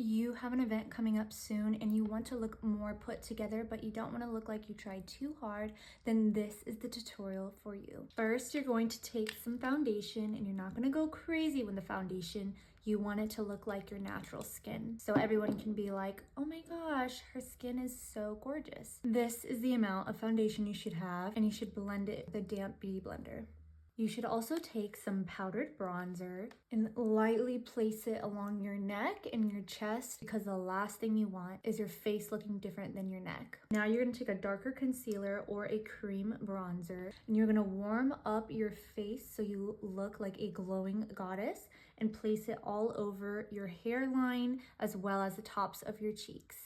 you have an event coming up soon and you want to look more put together, but you don't want to look like you tried too hard, then this is the tutorial for you. First, you're going to take some foundation, and you're not going to go crazy with the foundation. You want it to look like your natural skin, so everyone can be like, oh my gosh, her skin is so gorgeous. This is the amount of foundation you should have, and you should blend it with a damp beauty blender. You should also take some powdered bronzer and lightly place it along your neck and your chest, because the last thing you want is your face looking different than your neck. Now you're going to take a darker concealer or a cream bronzer, and you're going to warm up your face so you look like a glowing goddess, and place it all over your hairline as well as the tops of your cheeks.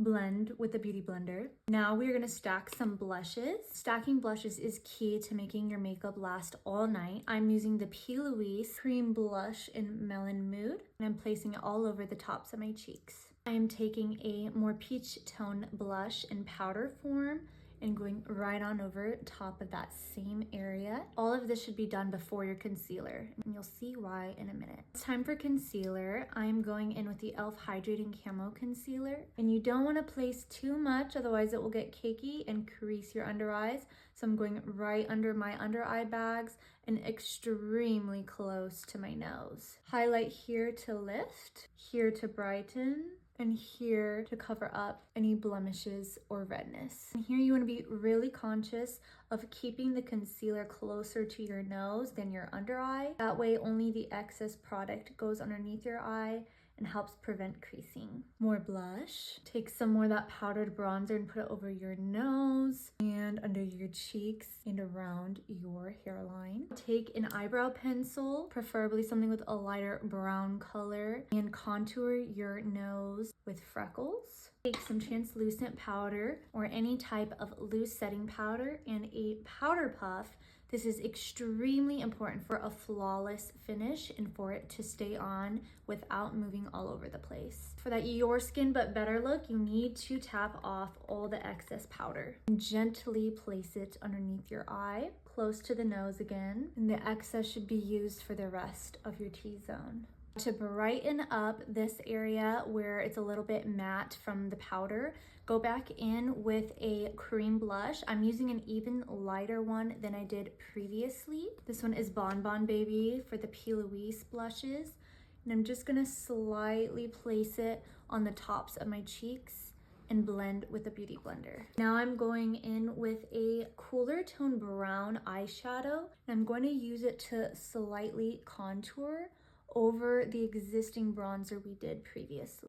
Blend with the beauty blender. Now we're going to stack some blushes. Stacking blushes is key to making your makeup last all night. I'm using the P. Louise Cream Blush in Melon Mood, and I'm placing it all over the tops of my cheeks. I am taking a more peach tone blush in powder form and going right on over top of that same area. All of this should be done before your concealer, and you'll see why in a minute. It's time for concealer. I'm going in with the e.l.f. Hydrating Camo Concealer, and you don't want to place too much, otherwise it will get cakey and crease your under eyes. So I'm going right under my under eye bags and extremely close to my nose. Highlight here to lift, here to brighten, and here to cover up any blemishes or redness. And here you want to be really conscious of keeping the concealer closer to your nose than your under eye. That way only the excess product goes underneath your eye and helps prevent creasing. More blush. Take some more of that powdered bronzer and put it over your nose and under your cheeks and around your hairline. Take an eyebrow pencil, preferably something with a lighter brown color, and contour your nose with freckles. Take some translucent powder or any type of loose setting powder and a powder puff. This is extremely important for a flawless finish and for it to stay on without moving all over the place. For that your skin but better look, you need to tap off all the excess powder and gently place it underneath your eye, close to the nose again, and the excess should be used for the rest of your T-zone. To brighten up this area where it's a little bit matte from the powder, go back in with a cream blush. I'm using an even lighter one than I did previously. This one is Bon Bon Baby for the P. Louise blushes. And I'm just gonna slightly place it on the tops of my cheeks and blend with a beauty blender. Now I'm going in with a cooler tone brown eyeshadow, and I'm going to use it to slightly contour over the existing bronzer we did previously.